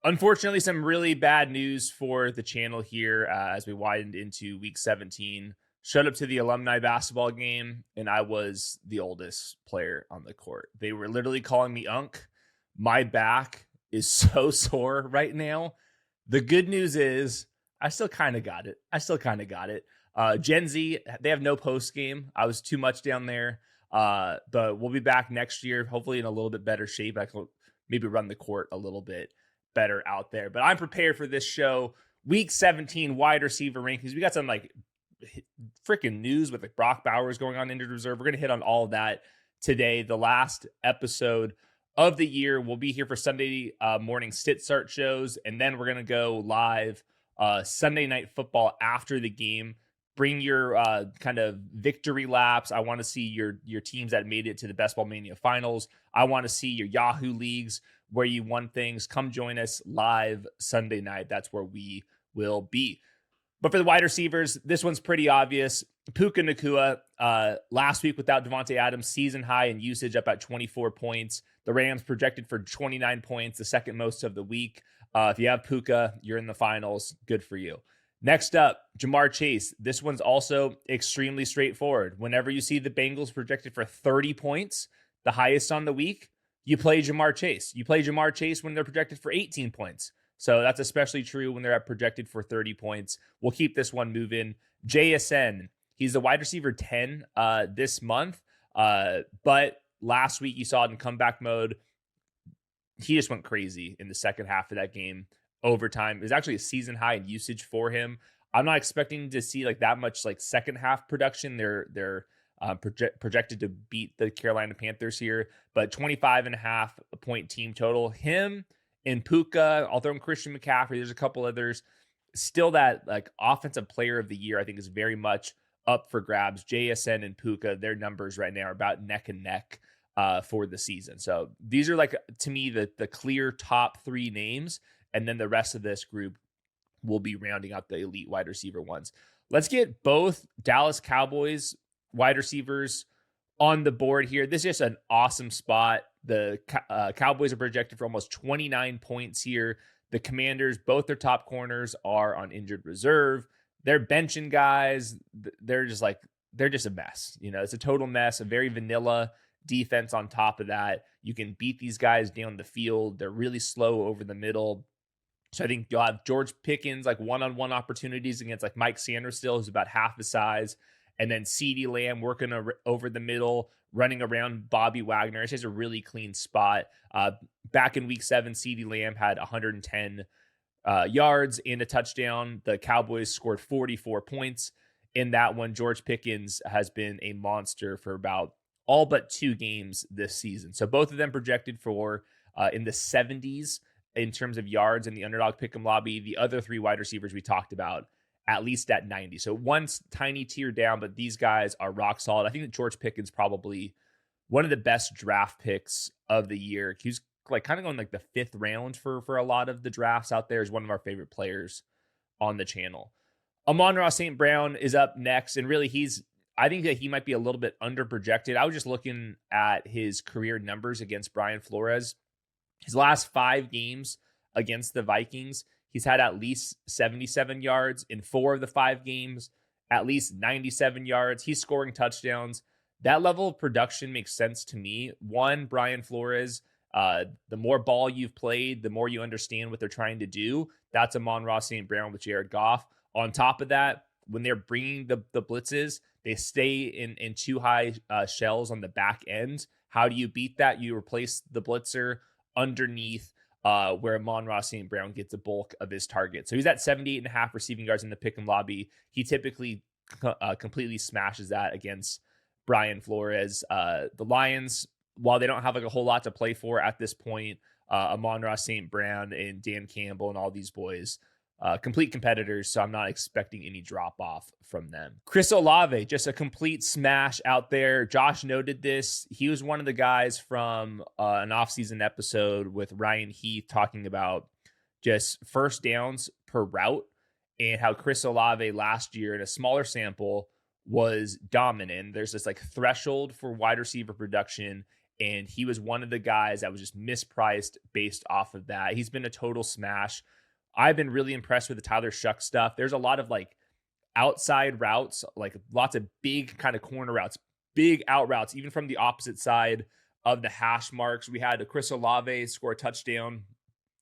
Unfortunately, some really bad news for the channel here as we widened into week 17. Showed up to the alumni basketball game, and I was the oldest player on the court. They were literally calling me Unk. My back is so sore right now. The good news is I still kind of got it. Gen Z, they have no post game. I was too much down there. But we'll be back next year, hopefully in a little bit better shape. I can maybe run the court a little bit better out there. But I'm prepared for this show. Week 17 wide receiver rankings. We got some like freaking news with like Brock Bowers going on injured reserve. We're going to hit on all of that today. The last episode of the year. We'll be here for Sunday morning sit start shows, and then we're going to go live Sunday Night Football after the game. Bring your kind of victory laps. I want to see your teams that made it to the Best Ball Mania finals. I want to see your Yahoo leagues where you won things. Come join us live Sunday night. That's where we will be. But for the wide receivers, this one's pretty obvious. Puka Nacua, last week without Devontae Adams, season high in usage up at 24 points. The Rams projected for 29 points, the second most of the week. If you have Puka, you're in the finals. Good for you. Next up, Ja'Marr Chase. This one's also extremely straightforward. Whenever you see the Bengals projected for 30 points, the highest on the week, you play Ja'Marr Chase. You play Ja'Marr Chase when they're projected for 18 points. So that's especially true when they're projected for 30 points. We'll keep this one moving. JSN, he's the wide receiver 10 this month. But last week you saw it in comeback mode. He just went crazy in the second half of that game. Overtime. It was actually a season high in usage for him. I'm not expecting to see like that much like second half production. They're projected to beat the Carolina Panthers here, but 25.5 point team total. Him and Puka, I'll throw in Christian McCaffrey. There's a couple others. Still that like offensive player of the year, I think is very much up for grabs. JSN and Puka, their numbers right now are about neck and neck for the season. So these are like, to me, the clear top three names. And then the rest of this group will be rounding out the elite wide receiver ones. Let's get both Dallas Cowboys wide receivers on the board here. This is just an awesome spot. The Cowboys are projected for almost 29 points here. The Commanders, both their top corners are on injured reserve. They're benching guys. They're just a mess. You know, it's a total mess, a very vanilla defense on top of that. You can beat these guys down the field. They're really slow over the middle. So I think you'll have George Pickens, like one-on-one opportunities against like Mike Sanders still, who's about half the size. And then CeeDee Lamb working over the middle, running around Bobby Wagner. It's just a really clean spot. Back in week 7, CeeDee Lamb had 110 yards and a touchdown. The Cowboys scored 44 points in that one. George Pickens has been a monster for about all but 2 games this season. So both of them projected for in the 70s in terms of yards in the underdog pick'em lobby. The other 3 wide receivers we talked about, at least at 90. So one's tiny tier down, but these guys are rock solid. I think that George Pickens probably one of the best draft picks of the year. He's like kind of going like the 5th round for a lot of the drafts out there. Is one of our favorite players on the channel. Amon-Ra St. Brown is up next. And really I think that he might be a little bit under projected. I was just looking at his career numbers against Brian Flores. His last 5 games against the Vikings, he's had at least 77 yards in 4 of the 5 games, at least 97 yards. He's scoring touchdowns. That level of production makes sense to me. One, Brian Flores, the more ball you've played, the more you understand what they're trying to do. That's Amon-Ra St. Brown with Jared Goff. On top of that, when they're bringing the blitzes, they stay in too high shells on the back end. How do you beat that? You replace the blitzer underneath where Amon-Ra St. Brown gets the bulk of his target. So he's at 78.5 receiving yards in the pick'em lobby. He typically completely smashes that against Brian Flores. The Lions, while they don't have like a whole lot to play for at this point, Amon-Ra St. Brown and Dan Campbell and all these boys, complete competitors, so I'm not expecting any drop off from them. Chris Olave, just a complete smash out there. Josh noted this. He was one of the guys from an offseason episode with Ryan Heath talking about just first downs per route and how Chris Olave last year in a smaller sample was dominant. There's this like threshold for wide receiver production, And he was one of the guys that was just mispriced based off of that. He's been a total smash. I've been really impressed with the Tyler Shuck stuff. There's a lot of like outside routes, like lots of big kind of corner routes, big out routes, even from the opposite side of the hash marks. We had Chris Olave score a touchdown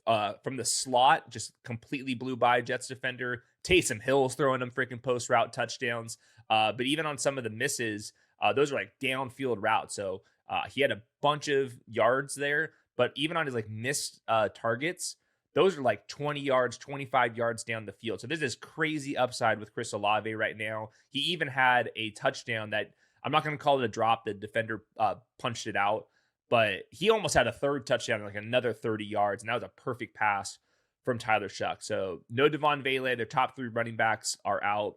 from the slot, just completely blew by Jets defender. Taysom Hill's throwing them freaking post route touchdowns. But even on some of the misses, those are like downfield routes. So he had a bunch of yards there, but even on his like missed targets, those are like 20 yards, 25 yards down the field. So there's this crazy upside with Chris Olave right now. He even had a touchdown that I'm not going to call it a drop. The defender punched it out, but he almost had a third touchdown, like another 30 yards. And that was a perfect pass from Tyler Shuck. So no Devon Vele. Their top 3 running backs are out.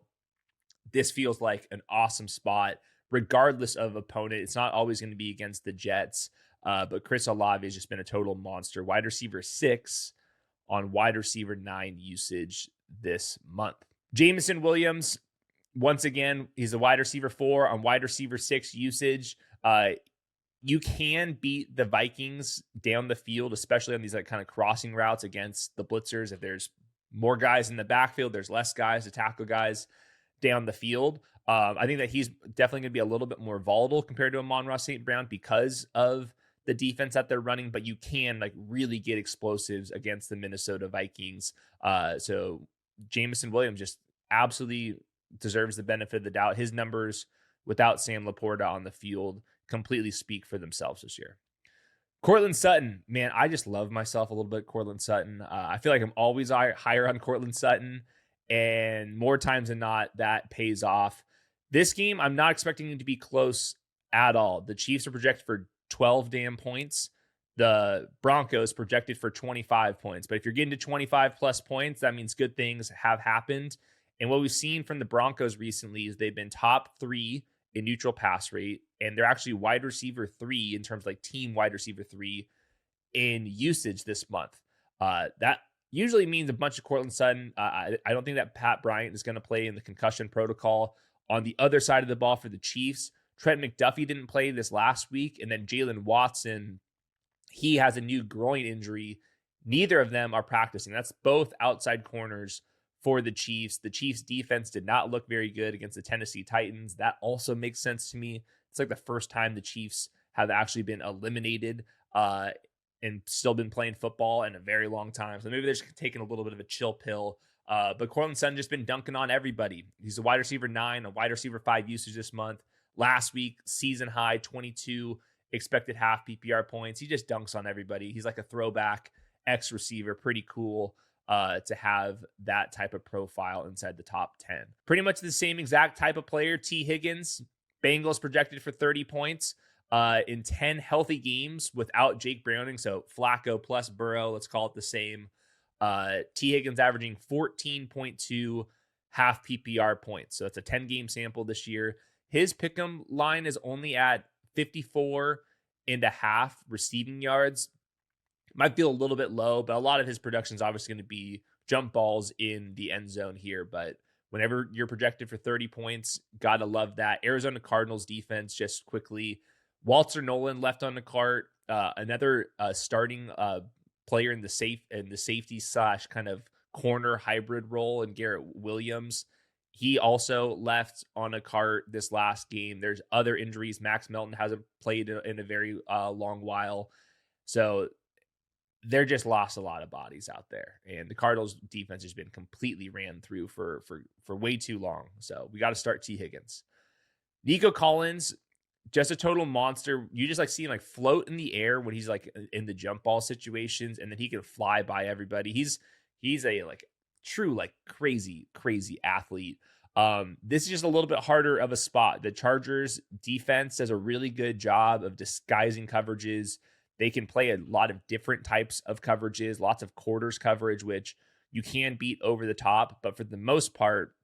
This feels like an awesome spot, regardless of opponent. It's not always going to be against the Jets, but Chris Olave has just been a total monster. Wide receiver 6 on wide receiver 9 usage this month. Jameson Williams, once again, he's a wide receiver 4 on wide receiver 6 usage. You can beat the Vikings down the field, especially on these like kind of crossing routes against the blitzers. If there's more guys in the backfield, there's less guys to tackle guys down the field. I think that he's definitely going to be a little bit more volatile compared to Amon-Ra St. Brown because of the defense that they're running, but you can like really get explosives against the Minnesota Vikings. So Jameson Williams just absolutely deserves the benefit of the doubt. His numbers without Sam Laporta on the field completely speak for themselves this year. Courtland Sutton, man, I just love myself a little bit. Courtland Sutton. I feel like I'm always higher on Courtland Sutton, and more times than not, that pays off. This game, I'm not expecting it to be close at all. The Chiefs are projected for 12 damn points. The Broncos projected for 25 points. But if you're getting to 25 plus points, that means good things have happened. And what we've seen from the Broncos recently is they've been top 3 in neutral pass rate, and they're actually wide receiver 3 in terms of like team wide receiver 3 in usage this month. That usually means a bunch of Courtland Sutton. I don't think that Pat Bryant is going to play in the concussion protocol. On the other side of the ball for the Chiefs, Trent McDuffie didn't play this last week, and then Jalen Watson, he has a new groin injury. Neither of them are practicing. That's both outside corners for the Chiefs. The Chiefs defense did not look very good against the Tennessee Titans. That also makes sense to me. It's like the first time the Chiefs have actually been eliminated and still been playing football in a very long time. So maybe they're just taking a little bit of a chill pill. But Courtland Sutton just been dunking on everybody. He's a wide receiver 9, a wide receiver 5 usage this month. Last week, season high, 22 expected half PPR points. He just dunks on everybody. He's like a throwback X receiver. Pretty cool to have that type of profile inside the top 10. Pretty much the same exact type of player. T. Higgins, Bengals projected for 30 points in 10 healthy games without Jake Browning. So Flacco plus Burrow, let's call it the same. T. Higgins averaging 14.2 half PPR points. So it's a 10-game sample this year. His pick'em line is only at 54.5 receiving yards. Might feel a little bit low, but a lot of his production is obviously going to be jump balls in the end zone here. But whenever you're projected for 30 points, gotta love that. Arizona Cardinals defense, just quickly. Walter Nolan left on the cart. Another starting player in the safety / kind of corner hybrid role in Garrett Williams. He also left on a cart this last game. There's other injuries. Max Melton hasn't played in a very long while. So they're just lost a lot of bodies out there. And the Cardinals defense has been completely ran through for way too long. So we got to start T. Higgins. Nico Collins, just a total monster. You just like see him like float in the air when he's like in the jump ball situations, and then he can fly by everybody. He's a like true like crazy athlete. This is just a little bit harder of a spot. The Chargers defense does a really good job of disguising coverages. They can play a lot of different types of coverages, lots of quarters coverage, which you can beat over the top. But for the most part,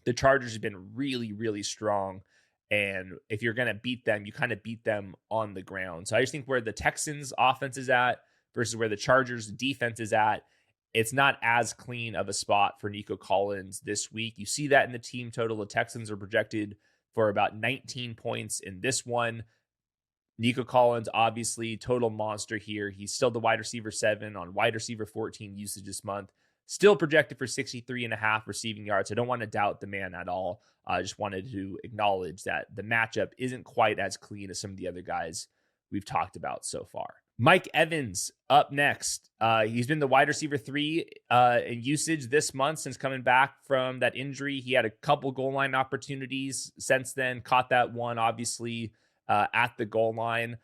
the Chargers have been really, really strong. And if you're going to beat them, you kind of beat them on the ground. So I just think where the Texans offense is at versus where the Chargers defense is at, it's not as clean of a spot for Nico Collins this week. You see that in the team total. The Texans are projected for about 19 points in this one. Nico Collins, obviously, total monster here. He's still the wide receiver 7 on wide receiver 14 usage this month. Still projected for 63.5 receiving yards. I don't want to doubt the man at all. I just wanted to acknowledge that the matchup isn't quite as clean as some of the other guys we've talked about so far. Mike Evans up next. He's been the wide receiver 3 in usage this month since coming back from that injury. He had a couple goal line opportunities since then. Caught that one, obviously, at the goal line.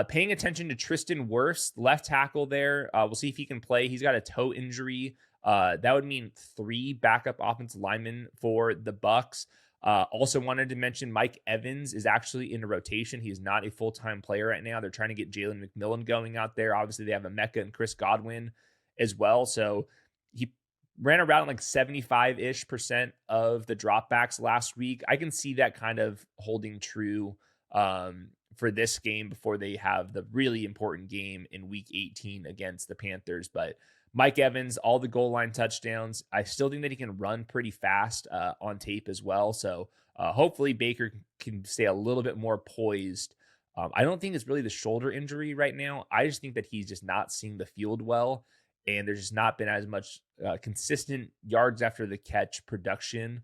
Paying attention to Tristan Wirfs, left tackle there. We'll see if he can play. He's got a toe injury. That would mean 3 backup offensive linemen for the Bucs. Also wanted to mention Mike Evans is actually in a rotation. He's not a full-time player right now. They're trying to get Jalen McMillan going out there. Obviously, they have Emeka and Chris Godwin as well. So he ran around like 75-ish% of the dropbacks last week. I can see that kind of holding true for this game before they have the really important game in week 18 against the Panthers. But Mike Evans, all the goal line touchdowns. I still think that he can run pretty fast on tape as well. So hopefully Baker can stay a little bit more poised. I don't think it's really the shoulder injury right now. I just think that he's just not seeing the field well. And there's just not been as much consistent yards after the catch production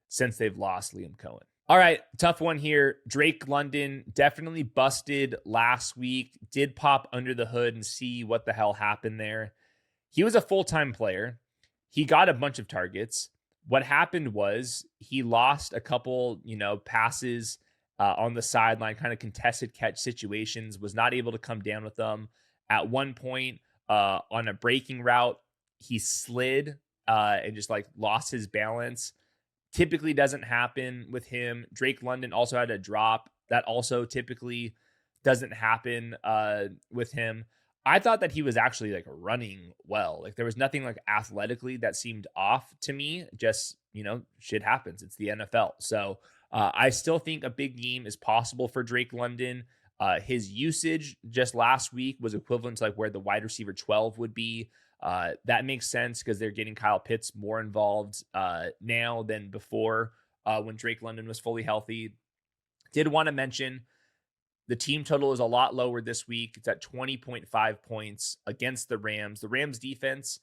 since they've lost Liam Cohen. All right, tough one here. Drake London definitely busted last week. Did pop under the hood and see what the hell happened there. He was a full-time player. He got a bunch of targets. What happened was he lost a couple, passes on the sideline, kind of contested catch situations, was not able to come down with them. At one point on a breaking route, he slid and just lost his balance. Typically doesn't happen with him. Drake London also had a drop. That also typically doesn't happen with him. I thought that he was actually running well. There was nothing athletically that seemed off to me. Just, shit happens. It's the NFL. So I still think a big game is possible for Drake London. His usage just last week was equivalent to where the wide receiver 12 would be. That makes sense because they're getting Kyle Pitts more involved now than before when Drake London was fully healthy. Did want to mention the team total is a lot lower this week. It's at 20.5 points against the Rams. The Rams defense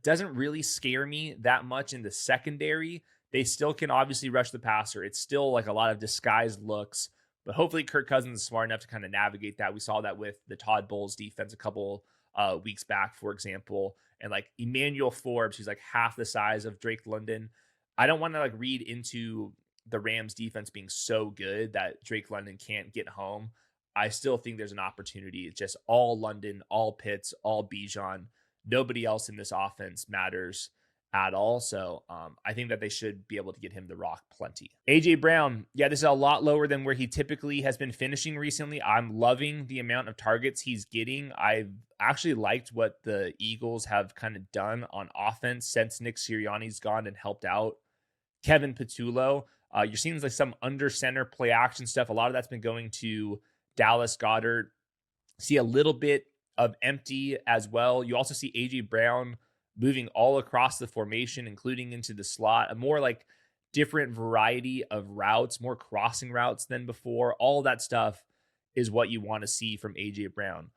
doesn't really scare me that much in the secondary. They still can obviously rush the passer. It's still a lot of disguised looks, but hopefully Kirk Cousins is smart enough to kind of navigate that. We saw that with the Todd Bowles defense a couple weeks back, for example, and Emmanuel Forbes, who's half the size of Drake London. I don't want to read into the Rams defense being so good that Drake London can't get home. I still think there's an opportunity. It's just all London, all Pitts, all Bijan. Nobody else in this offense matters at all. So I think that they should be able to get him the rock plenty. AJ Brown, yeah, this is a lot lower than where he typically has been finishing recently. I'm loving the amount of targets he's getting. I've actually liked what the Eagles have kind of done on offense since Nick Sirianni's gone and helped out Kevin Patullo. You're seeing some under center play action stuff. A lot of that's been going to Dallas Goedert. See a little bit of empty as well. You also see AJ Brown moving all across the formation, including into the slot, a more different variety of routes, more crossing routes than before. All that stuff is what you want to see from AJ Brown.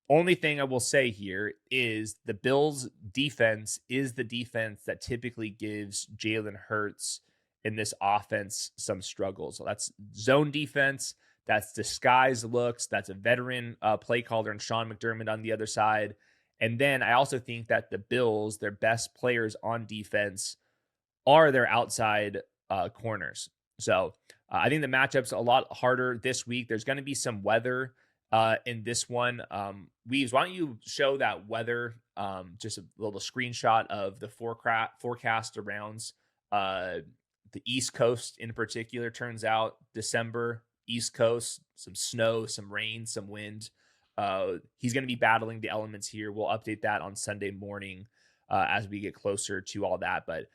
Only thing I will say here is the Bills defense is the defense that typically gives Jalen Hurts in this offense some struggles. So that's zone defense, that's disguised looks, that's a veteran play caller and Sean McDermott on the other side. And then I also think that the Bills, their best players on defense are their outside corners. So I think the matchup's a lot harder this week. There's going to be some weather in this one. Weaves, why don't you show that weather, just a little screenshot of the forecast around the East Coast in particular. Turns out December, East Coast, some snow, some rain, some wind. He's going to be battling the elements here. We'll update that on Sunday morning as we get closer to all that. But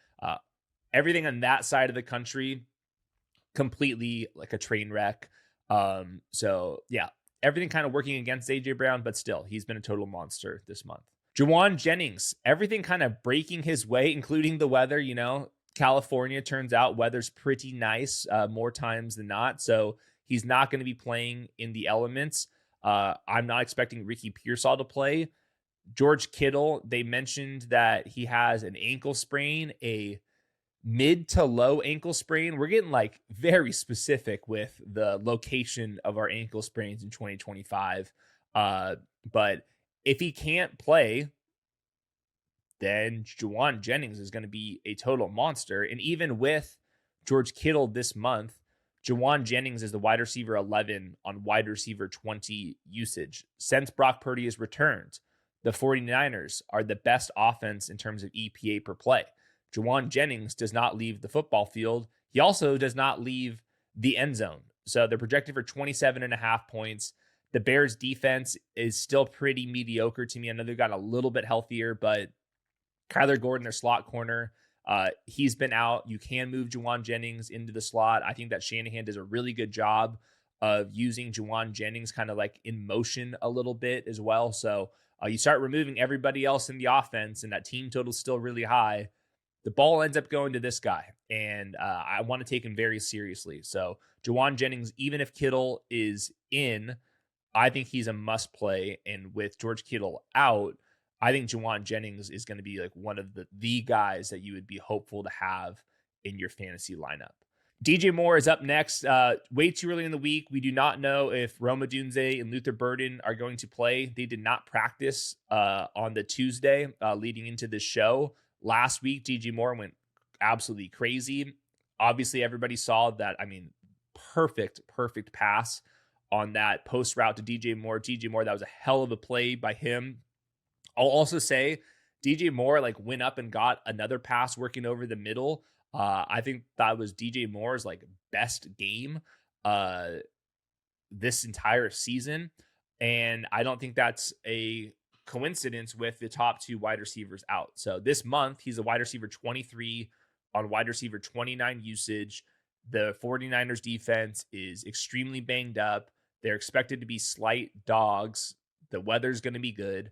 everything on that side of the country, completely a train wreck. So yeah, everything kind of working against AJ Brown, but still, he's been a total monster this month. Jauan Jennings, everything kind of breaking his way, including the weather. California, turns out weather's pretty nice more times than not. So He's not going to be playing in the elements. I'm not expecting Ricky Pearsall to play. George Kittle, they mentioned that he has an ankle sprain, a mid to low ankle sprain. We're getting like very specific with the location of our ankle sprains in 2025. But if he can't play, then Jauan Jennings is going to be a total monster. And even with George Kittle this month, Jauan Jennings is the wide receiver 11 on wide receiver 20 usage. Since Brock Purdy has returned, the 49ers are the best offense in terms of EPA per play. Jauan Jennings does not leave the football field. He also does not leave the end zone. So they're projected for 27.5 points. The Bears defense is still pretty mediocre to me. I know they've gotten a little bit healthier, but Kyler Gordon, their slot corner, he's been out. You can move Jauan Jennings into the slot. I think that Shanahan does a really good job of using Jauan Jennings kind of like in motion a little bit as well. So you start removing everybody else in the offense, and that team total is still really high. The ball ends up going to this guy, and I want to take him very seriously. So Jauan Jennings, even if Kittle is in, I think he's a must play. And with George Kittle out, I think Jauan Jennings is going to be like one of the guys that you would be hopeful to have in your fantasy lineup. DJ Moore is up next. Way too early in the week. We do not know if Rome Odunze and Luther Burden are going to play. They did not practice on the Tuesday leading into this show. Last week, DJ Moore went absolutely crazy. Obviously, everybody saw that. I mean, perfect pass on that post route to DJ Moore. DJ Moore, that was a hell of a play by him. I'll also say DJ Moore like went up and got another pass working over the middle. I think that was DJ Moore's like best game this entire season. And I don't think that's a coincidence with the top two wide receivers out. So this month, he's a wide receiver 23 on wide receiver 29 usage. The 49ers defense is extremely banged up. They're expected to be slight dogs. The weather's going to be good.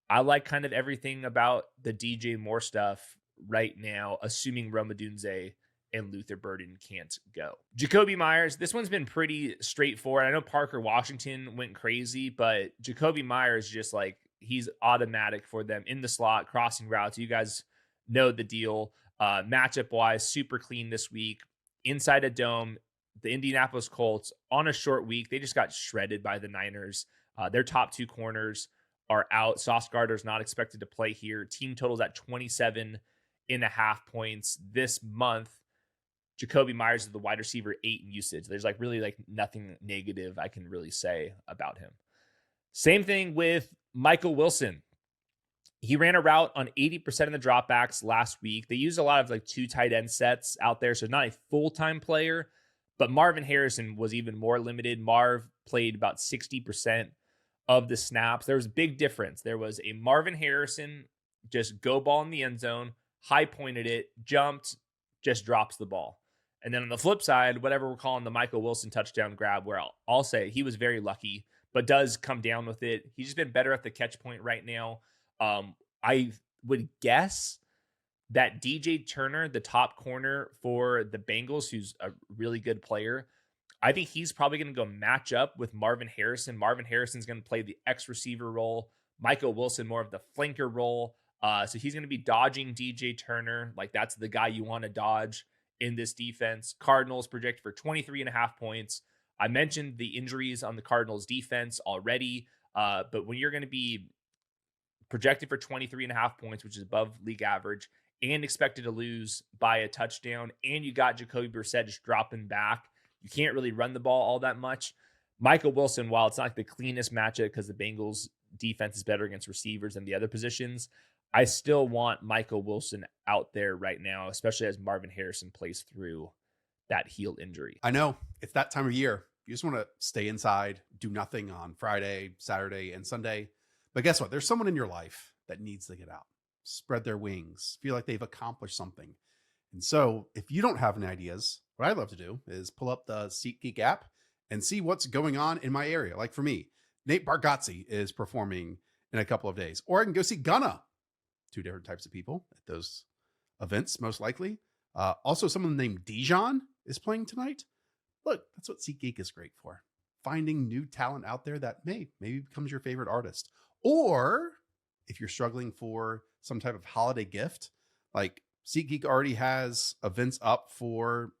I like kind of everything about the DJ Moore stuff right now, assuming Rome Odunze and Luther Burden can't go. Jakobi Meyers, this one's been pretty straightforward. I know Parker Washington went crazy, but Jakobi Meyers just like, he's automatic for them in the slot, crossing routes. You guys know the deal. Matchup-wise, super clean this week. Inside a dome, the Indianapolis Colts on a short week, they just got shredded by the Niners. Their top two corners are out. Sauce Gardner's not expected to play here. Team totals at 27.5 points this month. Jakobi Meyers is the wide receiver 8 in usage. There's like really like nothing negative I can really say about him. Same thing with Michael Wilson. He ran a route on 80% of the dropbacks last week. They used a lot of like 2 tight end sets out there, so not a full-time player, but Marvin Harrison was even more limited. Marv played about 60% of the snaps. There was a big difference. There was a Marvin Harrison, just go ball in the end zone, high pointed it, jumped, just drops the ball. And then on the flip side, whatever we're calling the Michael Wilson touchdown grab, where I'll say he was very lucky, but does come down with it. He's just been better at the catch point right now. I would guess that DJ Turner, the top corner for the Bengals, who's a really good player, I think he's probably going to go match up with Marvin Harrison. Marvin Harrison's going to play the X receiver role. Michael Wilson more of the flanker role. So he's going to be dodging DJ Turner. Like that's the guy you want to dodge in this defense. Cardinals projected for 23.5 points. I mentioned the injuries on the Cardinals defense already. But when you're going to be projected for 23.5 points, which is above league average, and expected to lose by a touchdown, and you got Jacoby Brissett just dropping back, you can't really run the ball all that much. Michael Wilson, while it's not like the cleanest matchup because the Bengals defense is better against receivers than the other positions, I still want Michael Wilson out there right now, especially as Marvin Harrison plays through that heel injury. I know it's that time of year. You just want to stay inside, do nothing on Friday, Saturday, and Sunday. But guess what? There's someone in your life that needs to get out, spread their wings, feel like they've accomplished something. And so if you don't have any ideas, what I'd love to do is pull up the SeatGeek app and see what's going on in my area. Like for me, Nate Bargatze is performing in a couple of days, or I can go see Gunna. 2 different types of people at those events, most likely. Also, someone named Dijon is playing tonight. Look, that's what SeatGeek is great for. Finding new talent out there that maybe becomes your favorite artist. Or if you're struggling for some type of holiday gift, like SeatGeek already has events up for,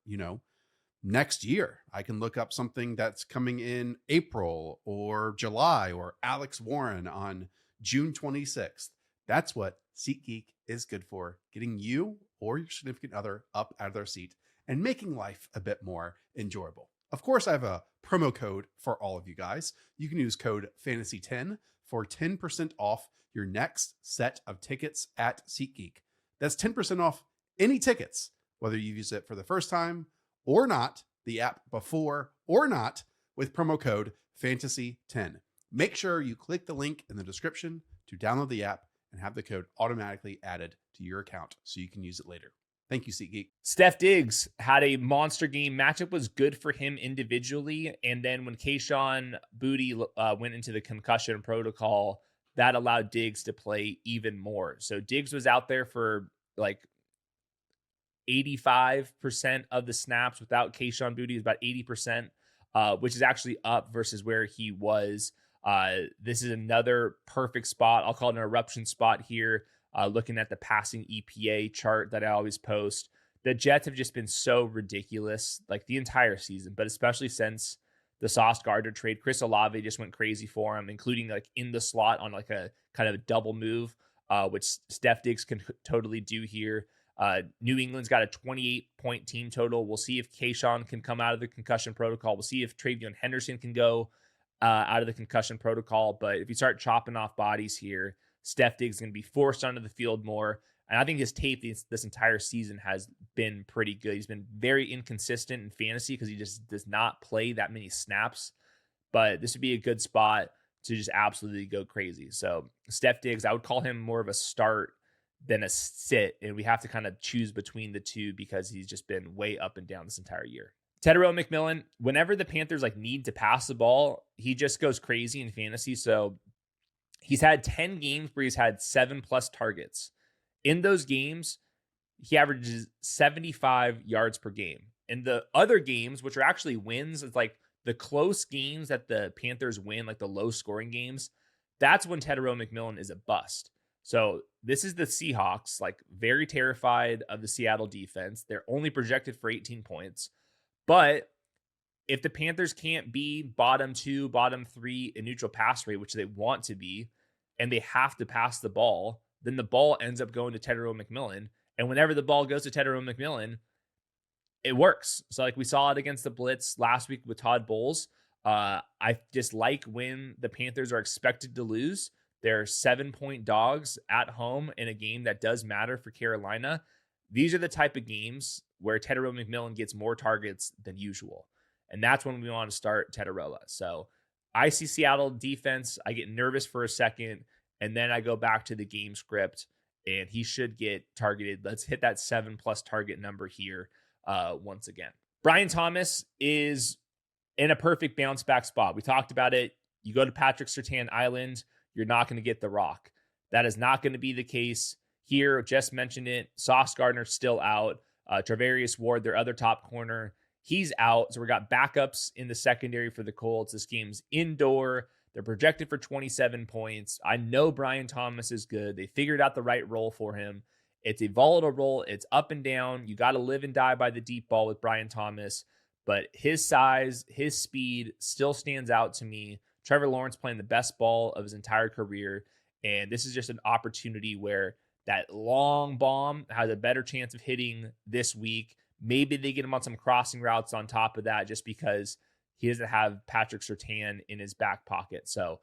next year. I can look up something that's coming in April or July, or Alex Warren on June 26th. That's what SeatGeek is good for, getting you or your significant other up out of their seat and making life a bit more enjoyable. Of course, I have a promo code for all of you guys. You can use code FANTASY10 for 10% off your next set of tickets at SeatGeek. That's 10% off any tickets, whether you use it for the first time or not, the app before or not, with promo code FANTASY10. Make sure you click the link in the description to download the app and have the code automatically added to your account so you can use it later. Thank you, SeatGeek. Steph Diggs had a monster game. Matchup was good for him individually. And then when Kayshon Boutte went into the concussion protocol, that allowed Diggs to play even more. So Diggs was out there for like 85% of the snaps. Without Kayshon Boutte, is about 80%, which is actually up versus where he was. This is another perfect spot. I'll call it an eruption spot here. Looking at the passing EPA chart that I always post, the Jets have just been so ridiculous, like the entire season, but especially since the Sauce Gardner trade. Chris Olave just went crazy for him, including like in the slot on like a kind of a double move, which Steph Diggs can totally do here. New England's got a 28-point team total. We'll see if Kayshon can come out of the concussion protocol. We'll see if Travion Henderson can go out of the concussion protocol. But if you start chopping off bodies here, Steph Diggs is going to be forced onto the field more. And I think his tape this entire season has been pretty good. He's been very inconsistent in fantasy because he just does not play that many snaps. But this would be a good spot to just absolutely go crazy. So Steph Diggs, I would call him more of a start than a sit. And we have to kind of choose between the two because he's just been way up and down this entire year. Tetairoa McMillan, whenever the Panthers need to pass the ball, he just goes crazy in fantasy. So he's had 10 games where he's had 7+ targets. In those games, he averages 75 yards per game. In the other games, which are actually wins, it's like the close games that the Panthers win, like the low scoring games, that's when Tetairoa McMillan is a bust. So this is the Seahawks, like very terrified of the Seattle defense. They're only projected for 18 points. But if the Panthers can't be bottom 2, bottom 3 in neutral pass rate, which they want to be, and they have to pass the ball, then the ball ends up going to Tetairoa McMillan. And whenever the ball goes to Tetairoa McMillan, it works. So like we saw it against the Blitz last week with Todd Bowles. I just like when the Panthers are expected to lose. They're 7-point dogs at home in a game that does matter for Carolina. These are the type of games where Tetairoa McMillan gets more targets than usual. And that's when we want to start Tetairoa. So I see Seattle defense. I get nervous for a second, and then I go back to the game script, and he should get targeted. Let's hit that 7+ target number here once again. Brian Thomas is in a perfect bounce back spot. We talked about it. You go to Patrick Surtain Island, you're not going to get the rock. That is not going to be the case here. Just mentioned it. Sauce Gardner still out. Travarius Ward, their other top corner, he's out. So we got backups in the secondary for the Colts. This game's indoor. They're projected for 27 points. I know Brian Thomas is good. They figured out the right role for him. It's a volatile role. It's up and down. You got to live and die by the deep ball with Brian Thomas. But his size, his speed still stands out to me. Trevor Lawrence playing the best ball of his entire career. And this is just an opportunity where that long bomb has a better chance of hitting this week. Maybe they get him on some crossing routes on top of that just because he doesn't have Patrick Surtain in his back pocket. So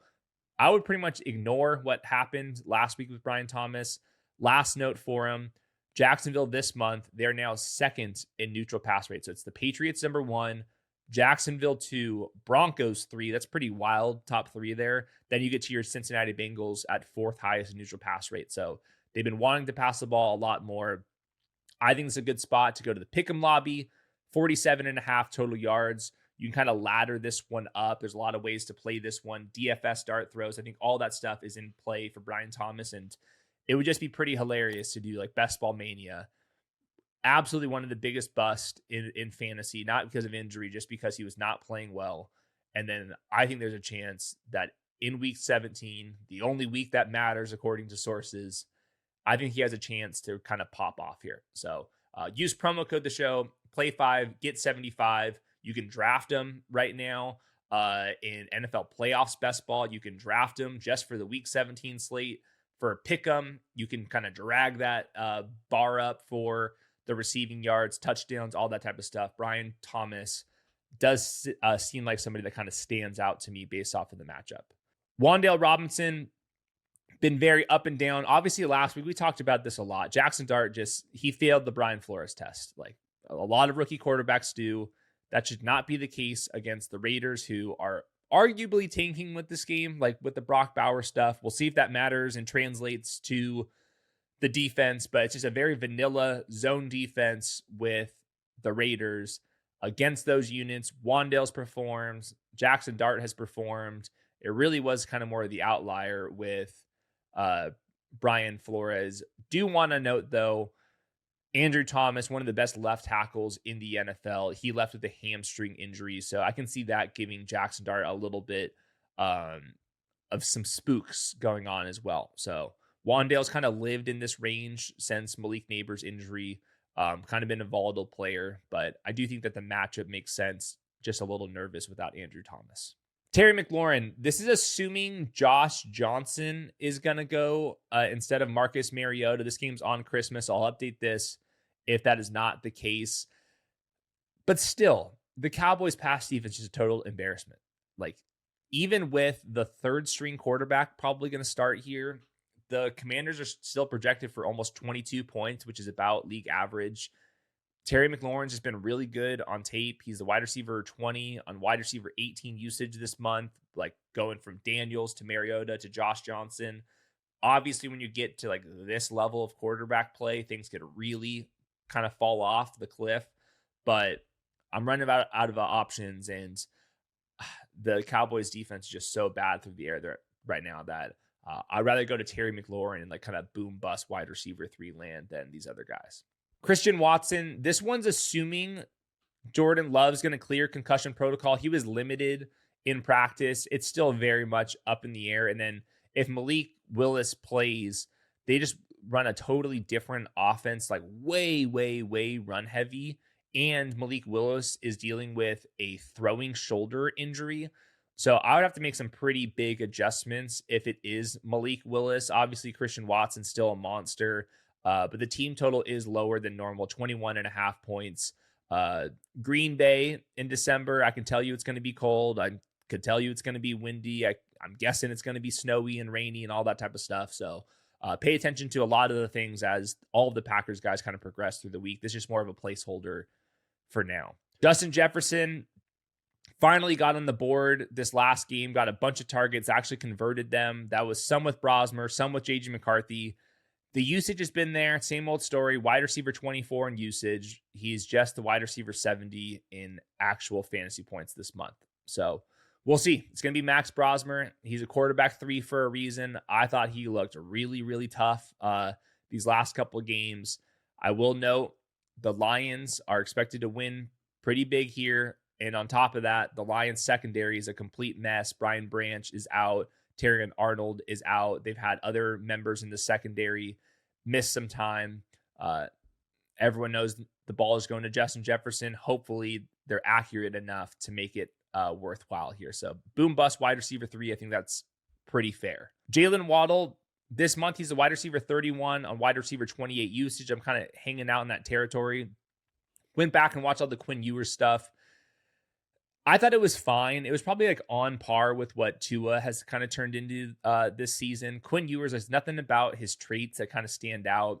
I would pretty much ignore what happened last week with Brian Thomas. Last note for him, Jacksonville this month, they're now second in neutral pass rate. So it's the Patriots number 1, Jacksonville 2, Broncos 3. That's pretty wild, top 3 there. Then you get to your Cincinnati Bengals at 4th highest in neutral pass rate. So they've been wanting to pass the ball a lot more. I think it's a good spot to go to the Pick'em lobby, 47.5 total yards. You can kind of ladder this one up. There's a lot of ways to play this one. DFS dart throws. I think all that stuff is in play for Brian Thomas. And it would just be pretty hilarious to do like Best Ball Mania absolutely one of the biggest busts in fantasy, not because of injury, just because he was not playing well. And then I think there's a chance that in week 17, the only week that matters, according to sources, I think he has a chance to kind of pop off here. So use promo code the show, play 5, get 75. You can draft him right now in NFL playoffs best ball. You can draft him just for the week 17 slate. For Pick'em, you can kind of drag that bar up for the receiving yards, touchdowns, all that type of stuff. Brian Thomas does seem like somebody that kind of stands out to me based off of the matchup. Wan'Dale Robinson, been very up and down. Obviously, last week we talked about this a lot. Jackson Dart he failed the Brian Flores test. Like a lot of rookie quarterbacks do. That should not be the case against the Raiders, who are arguably tanking with this game, like with the Brock Bowers stuff. We'll see if that matters and translates to the defense, but it's just a very vanilla zone defense with the Raiders. Against those units, Wan'Dale's performed, Jackson Dart has performed. It really was kind of more of the outlier with Brian Flores. Do want to note, though, Andrew Thomas, one of the best left tackles in the NFL, he left with a hamstring injury, so I can see that giving Jackson Dart a little bit of some spooks going on as well. So Wan'Dale's kind of lived in this range since Malik Neighbors' injury, kind of been a volatile player, but I do think that the matchup makes sense. Just a little nervous without Andrew Thomas. Terry McLaurin, this is assuming Josh Johnson is going to go instead of Marcus Mariota. This game's on Christmas. I'll update this if that is not the case. But still, the Cowboys' pass defense is a total embarrassment. Like, even with the third string quarterback probably going to start here, the Commanders are still projected for almost 22 points, which is about league average. Terry McLaurin's just been really good on tape. He's the wide receiver 20 on wide receiver 18 usage this month, like going from Daniels to Mariota to Josh Johnson. Obviously, when you get to like this level of quarterback play, things could really kind of fall off the cliff. But I'm running out of options, and the Cowboys defense is just so bad through the air there right now that I'd rather go to Terry McLaurin and like kind of boom bust wide receiver 3 land than these other guys. Christian Watson, this one's assuming Jordan Love's going to clear concussion protocol. He was limited in practice. It's still very much up in the air. And then if Malik Willis plays, they just run a totally different offense, like way, way, way run heavy. And Malik Willis is dealing with a throwing shoulder injury. So I would have to make some pretty big adjustments if it is Malik Willis. Obviously, Christian Watson's still a monster. But the team total is lower than normal, 21.5 points. Green Bay in December, I can tell you it's going to be cold. I could tell you it's going to be windy. I'm guessing it's going to be snowy and rainy and all that type of stuff. So pay attention to a lot of the things as all of the Packers guys kind of progress through the week. This is just more of a placeholder for now. Justin Jefferson finally got on the board this last game, got a bunch of targets, actually converted them. That was some with Brosmer, some with J.J. McCarthy. The usage has been there. Same old story. Wide receiver 24 in usage. He's just the wide receiver 70 in actual fantasy points this month. So we'll see. It's going to be Max Brosmer. He's a quarterback 3 for a reason. I thought he looked really, really tough these last couple of games. I will note the Lions are expected to win pretty big here. And on top of that, the Lions secondary is a complete mess. Brian Branch is out. Terrion Arnold is out. They've had other members in the secondary miss some time. Everyone knows the ball is going to Justin Jefferson. Hopefully, they're accurate enough to make it worthwhile here. So, boom bust wide receiver 3. I think that's pretty fair. Jaylen Waddle, this month, he's a wide receiver 31 on wide receiver 28 usage. I'm kind of hanging out in that territory. Went back and watched all the Quinn Ewers stuff. I thought it was fine. It was probably like on par with what Tua has kind of turned into this season. Quinn Ewers, there's nothing about his traits that kind of stand out.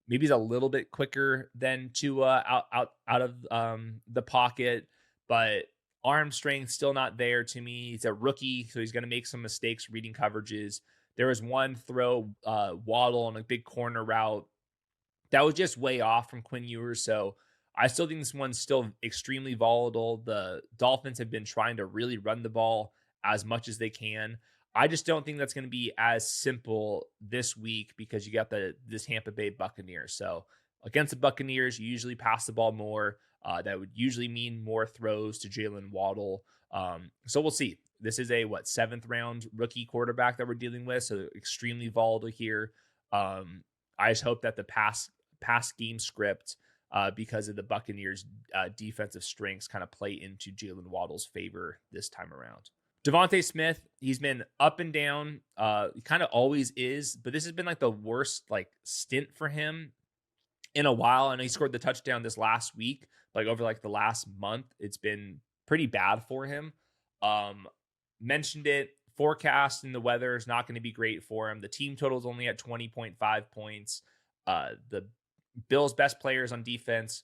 Maybe he's a little bit quicker than Tua out of the pocket, but arm strength still not there to me. He's a rookie, so he's going to make some mistakes reading coverages. There was one throw, Waddle on a big corner route that was just way off from Quinn Ewers, so I still think this one's still extremely volatile. The Dolphins have been trying to really run the ball as much as they can. I just don't think that's going to be as simple this week because you got this Tampa Bay Buccaneers. So Against the Buccaneers, you usually pass the ball more. That would usually mean more throws to Jaylen Waddle. So we'll see. This is a 7th round rookie quarterback that we're dealing with, so extremely volatile here. I just hope that the pass game script, because of the Buccaneers' defensive strengths, kind of play into Jaylen Waddle's favor this time around. DeVonta Smith, he's been up and down. He kind of always is, but this has been like the worst stint for him in a while. I know he scored the touchdown this last week, over the last month, it's been pretty bad for him. Mentioned it, forecast and the weather is not going to be great for him. The team total is only at 20.5 points. The Bills' best players on defense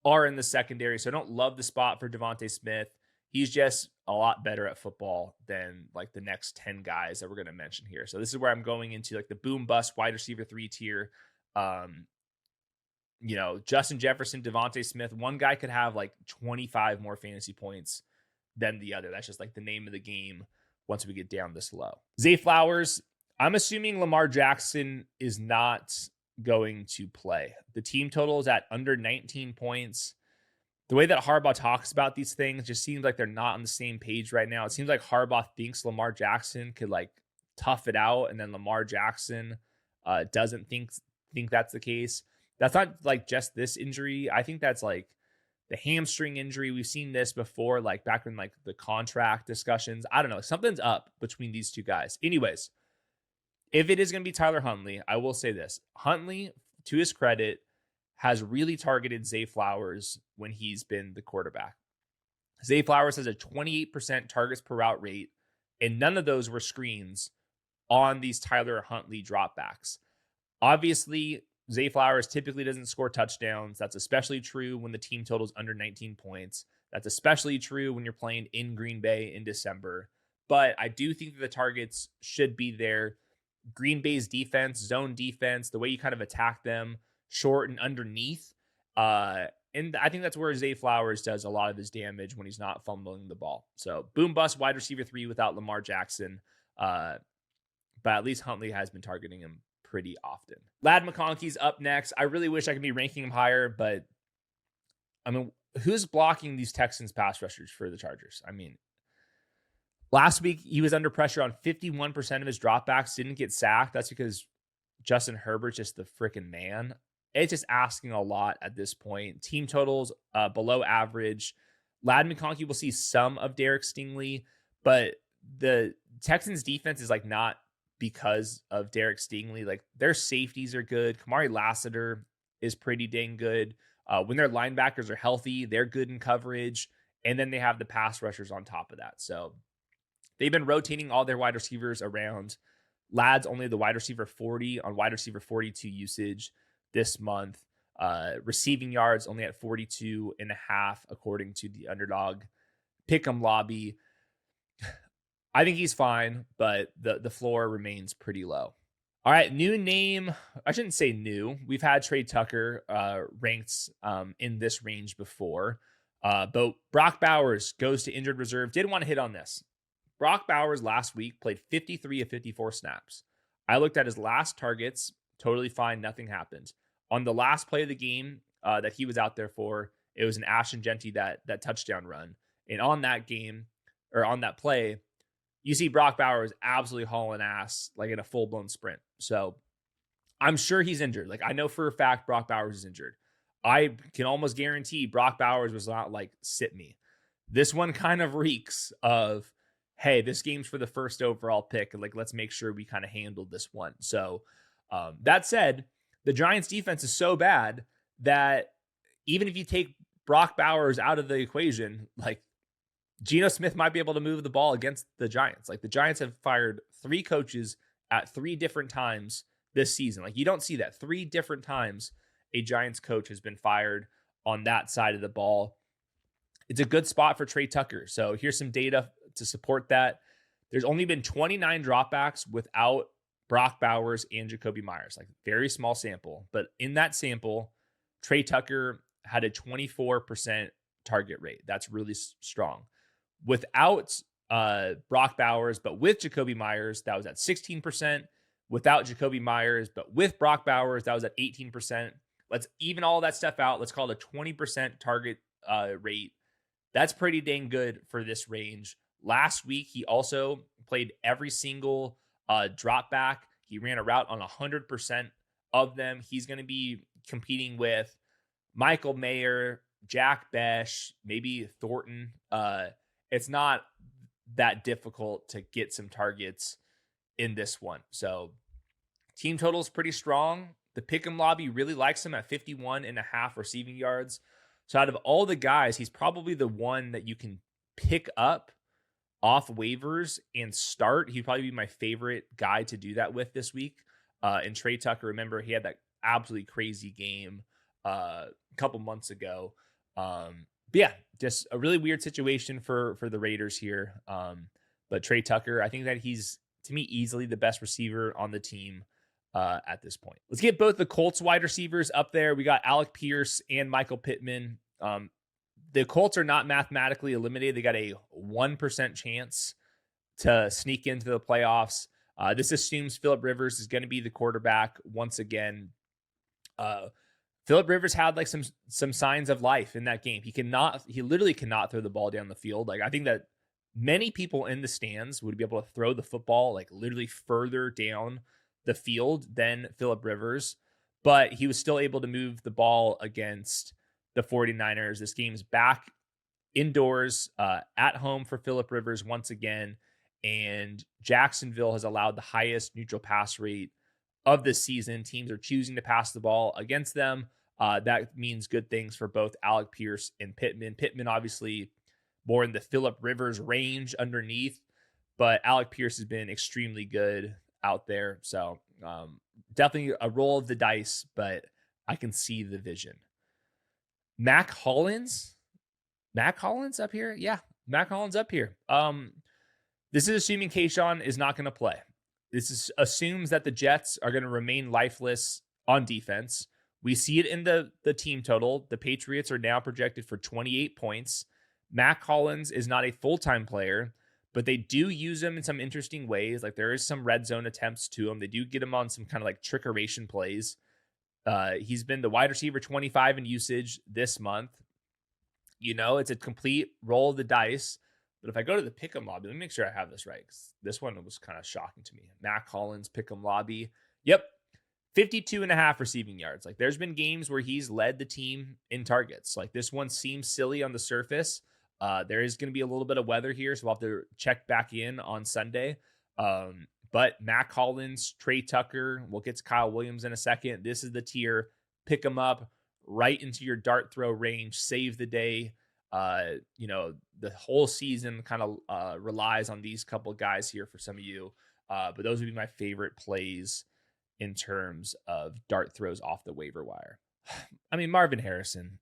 are in the secondary, so I don't love the spot for DeVonta Smith. He's just a lot better at football than the next 10 guys that we're going to mention here. So this is where I'm going into the boom bust wide receiver 3 tier. Justin Jefferson, DeVonta Smith, one guy could have 25 more fantasy points than the other. That's just the name of the game once we get down this low. Zay Flowers, I'm assuming Lamar Jackson is not going to play. The team total is at under 19 points. The way that Harbaugh talks about these things just seems like they're not on the same page right now. It seems like Harbaugh thinks Lamar Jackson could tough it out, and then Lamar Jackson doesn't think that's the case. That's not just this injury. I think that's the hamstring injury. We've seen this before, back in the contract discussions. I don't know. Something's up between these two guys. Anyways, if it is going to be Tyler Huntley, I will say this. Huntley, to his credit, has really targeted Zay Flowers when he's been the quarterback. Zay Flowers has a 28% targets per route rate, and none of those were screens on these Tyler Huntley dropbacks. Obviously, Zay Flowers typically doesn't score touchdowns. That's especially true when the team total is under 19 points. That's especially true when you're playing in Green Bay in December. But I do think that the targets should be there. Green Bay's defense, zone defense, the way you kind of attack them, short and underneath. And I think that's where Zay Flowers does a lot of his damage when he's not fumbling the ball. So boom bust wide receiver 3 without Lamar Jackson. But at least Huntley has been targeting him pretty often. Lad McConkey's up next. I really wish I could be ranking him higher, but who's blocking these Texans pass rushers for the Chargers? Last week he was under pressure on 51% of his dropbacks, didn't get sacked. That's because Justin Herbert's just the freaking man. It's just asking a lot at this point. Team totals below average. Lad McConkey will see some of Derek Stingley, but the Texans defense is not because of Derek Stingley. Their safeties are good. Kamari Lassiter is pretty dang good. When their linebackers are healthy, they're good in coverage. And then they have the pass rushers on top of that. So they've been rotating all their wide receivers around. Lad's only the wide receiver 40 on wide receiver 42 usage this month. Receiving yards only at 42.5 according to the Underdog Pick'em lobby. I think he's fine, but the floor remains pretty low. All right, new name. I shouldn't say new. We've had Tre Tucker ranked in this range before. But Brock Bowers goes to injured reserve. Didn't want to hit on this. Brock Bowers last week played 53 of 54 snaps. I looked at his last targets. Totally fine. Nothing happened. On the last play of the game that he was out there for, it was an Ashton Genty that touchdown run. And on that game, or on that play, you see Brock Bowers absolutely hauling ass in a full-blown sprint. So I'm sure he's injured. I know for a fact Brock Bowers is injured. I can almost guarantee Brock Bowers was not sit me. This one kind of reeks of, hey, this game's for the first overall pick. Let's make sure we kind of handled this one. So that said, the Giants defense is so bad that even if you take Brock Bowers out of the equation, Geno Smith might be able to move the ball against the Giants. The Giants have fired 3 coaches at 3 different times this season. You don't see that. 3 different times a Giants coach has been fired on that side of the ball. It's a good spot for Tre Tucker. So here's some data to support that. There's only been 29 dropbacks without Brock Bowers and Jakobi Meyers. Very small sample. But in that sample, Tre Tucker had a 24% target rate. That's really strong. Without Brock Bowers, but with Jakobi Meyers, that was at 16%. Without Jakobi Meyers, but with Brock Bowers, that was at 18%. let's even all that stuff out. Let's call it a 20% target rate. That's pretty dang good for this range. Last week, he also played every single drop back. He ran a route on 100% of them. He's going to be competing with Michael Mayer, Jack Besh, maybe Thornton. It's not that difficult to get some targets in this one. So team total is pretty strong. The pick'em lobby really likes him at 51.5 receiving yards. So out of all the guys, he's probably the one that you can pick up off waivers and start. He'd probably be my favorite guy to do that with this week. And Tre Tucker, remember, he had that absolutely crazy game a couple months ago. But yeah, just a really weird situation for the Raiders here. But Tre Tucker, I think that he's, to me, easily the best receiver on the team at this point. Let's get both the Colts wide receivers up there. We got Alec Pierce and Michael Pittman. The Colts are not mathematically eliminated. They got a 1% chance to sneak into the playoffs. This assumes Phillip Rivers is going to be the quarterback once again. Phillip Rivers had like some signs of life in that game. He literally cannot throw the ball down the field. Like, I think that many people in the stands would be able to throw the football like literally further down the field than Phillip Rivers, but he was still able to move the ball against the 49ers. This game's back indoors at home for Phillip Rivers once again, and Jacksonville has allowed the highest neutral pass rate of the season. Teams are choosing to pass the ball against them. That means good things for both Alec Pierce and Pittman. Pittman obviously more in the Phillip Rivers range underneath, but Alec Pierce has been extremely good out there. So definitely a roll of the dice, but I can see the vision. Mack Hollins up here. Yeah, Mack Hollins up here. This is assuming Kayshawn is not going to play. Assumes that the Jets are going to remain lifeless on defense. We see it in the team total. The Patriots are now projected for 28 points. Mack Hollins is not a full-time player, but they do use him in some interesting ways. Like, there is some red zone attempts to him. They do get him on some kind of like trickeration plays. He's been the wide receiver 25 in usage this month. You know, it's a complete roll of the dice. But if I go to the pick'em lobby, let me make sure I have this right, because this one was kind of shocking to me. Mack Hollins pick'em lobby. Yep. 52.5 receiving yards. Like, there's been games where he's led the team in targets. Like, this one seems silly on the surface. There is going to be a little bit of weather here, so we'll have to check back in on Sunday. But Mack Hollins, Tre Tucker, we'll get to Kyle Williams in a second. This is the tier. Pick them up right into your dart throw range. Save the day. The whole season kind of relies on these couple guys here for some of you. But those would be my favorite plays in terms of dart throws off the waiver wire. I mean, Marvin Harrison,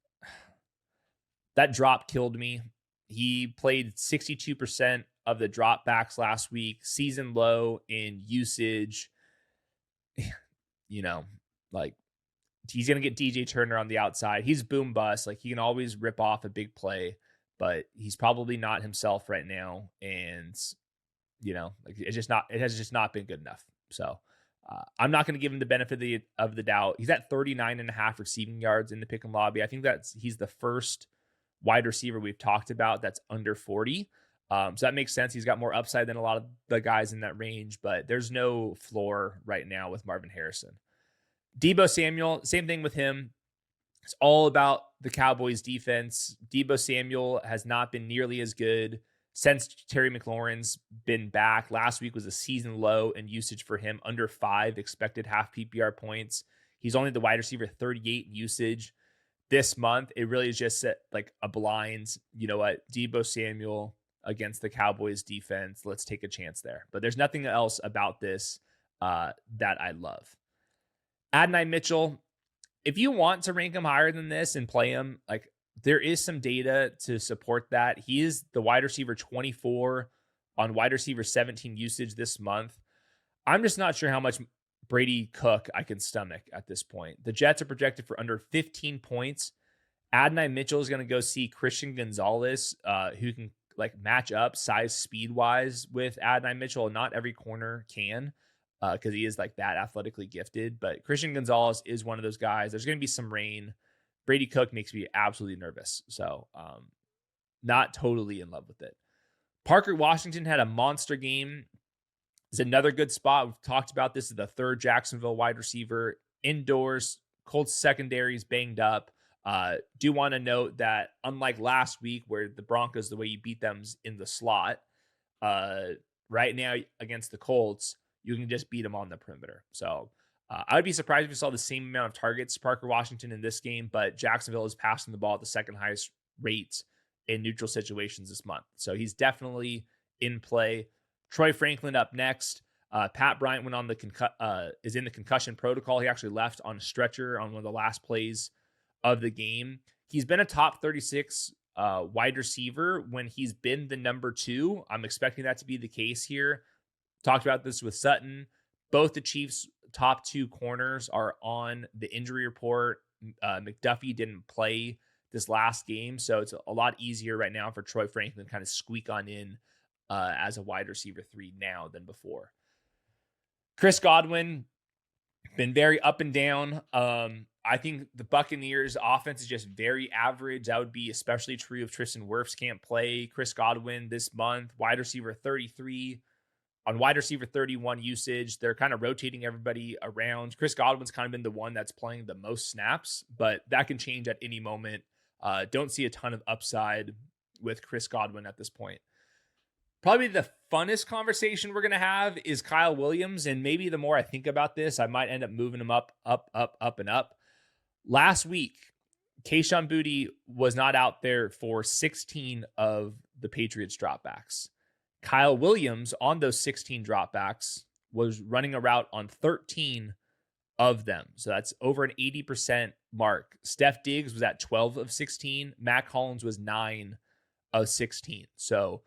that drop killed me. He played 62% of the drop backs last week, season low in usage. Like, he's going to get DJ Turner on the outside. He's boom bust. Like, he can always rip off a big play, but he's probably not himself right now. And, it has just not been good enough. So I'm not going to give him the benefit of the doubt. He's at 39.5 receiving yards in the pick'em lobby. I think he's the first wide receiver we've talked about that's under 40. So that makes sense. He's got more upside than a lot of the guys in that range, but there's no floor right now with Marvin Harrison. Deebo Samuel, same thing with him. It's all about the Cowboys defense. Deebo Samuel has not been nearly as good since Terry McLaurin's been back. Last week was a season low in usage for him, under 5 expected half PPR points. He's only the wide receiver 38 in usage. This month, it really is just like a blind, you know what, Deebo Samuel against the Cowboys defense. Let's take a chance there. But there's nothing else about this that I love. Adonai Mitchell, if you want to rank him higher than this and play him, like, there is some data to support that. He is the wide receiver 24 on wide receiver 17 usage this month. I'm just not sure how much Brady Cook I can stomach at this point. The Jets are projected for under 15 points. Adonai Mitchell is going to go see Christian Gonzalez, who can like match up size speed wise with Adonai Mitchell. Not every corner can. because he is like that athletically gifted. But Christian Gonzalez is one of those guys. There's going to be some rain. Brady Cook makes me absolutely nervous. So not totally in love with it. Parker Washington had a monster game. It's another good spot. We've talked about this. Is the third Jacksonville wide receiver indoors. Colts secondary is banged up. Do want to note that unlike last week where the Broncos, the way you beat them is in the slot, right now against the Colts, you can just beat them on the perimeter. So I would be surprised if we saw the same amount of targets Parker Washington in this game, but Jacksonville is passing the ball at the second highest rate in neutral situations this month. So he's definitely in play. Troy Franklin up next. Pat Bryant went on is in the concussion protocol. He actually left on a stretcher on one of the last plays of the game. He's been a top 36 wide receiver when he's been the number 2. I'm expecting that to be the case here. Talked about this with Sutton. Both the Chiefs' top 2 corners are on the injury report. McDuffie didn't play this last game, so it's a lot easier right now for Troy Franklin to kind of squeak on in as a wide receiver 3 now than before. Chris Godwin, been very up and down. I think the Buccaneers offense is just very average. That would be especially true if Tristan Wirfs can't play. Chris Godwin this month, wide receiver 33 on wide receiver 31 usage. They're kind of rotating everybody around. Chris Godwin's kind of been the one that's playing the most snaps, but that can change at any moment. Don't see a ton of upside with Chris Godwin at this point. Probably the funnest conversation we're going to have is Kyle Williams. And maybe the more I think about this, I might end up moving him up, and up. Last week, Kayshon Boutte was not out there for 16 of the Patriots dropbacks. Kyle Williams on those 16 dropbacks was running a route on 13 of them. So that's over an 80% mark. Steph Diggs was at 12 of 16. Mack Hollins was 9 of 16. So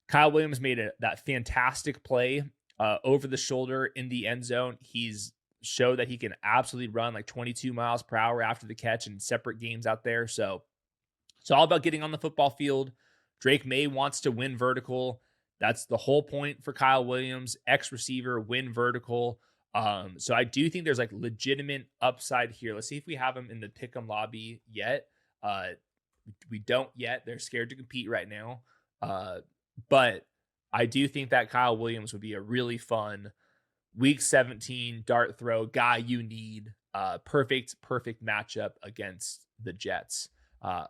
Kyle Williams made that fantastic play over the shoulder in the end zone. He's showed that he can absolutely run like 22 miles per hour after the catch in separate games out there. So it's all about getting on the football field. Drake May wants to win vertical. That's the whole point for Kyle Williams, ex-receiver, win vertical. So I do think there's like legitimate upside here. Let's see if we have him in the pick'em lobby yet. We don't yet. They're scared to compete right now. But I do think that Kyle Williams would be a really fun week 17 dart throw guy you need. Perfect matchup against the Jets.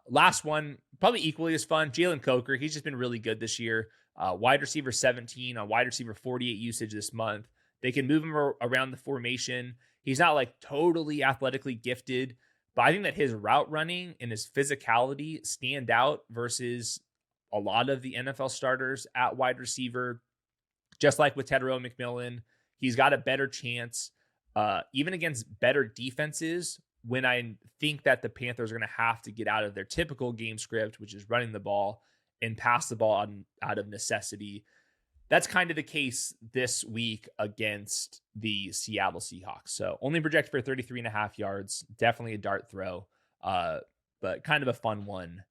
Last one, probably equally as fun, Jalen Coker. He's just been really good this year. Wide receiver 17 on wide receiver 48 usage this month. They can move him around the formation. He's not like totally athletically gifted, but I think that his route running and his physicality stand out versus a lot of the NFL starters at wide receiver. Just like with Tetairoa McMillan, he's got a better chance, even against better defenses, when I think that the Panthers are going to have to get out of their typical game script, which is running the ball and pass the ball out of necessity. That's kind of the case this week against the Seattle Seahawks. So only projected for 33.5 yards. Definitely a dart throw, but kind of a fun one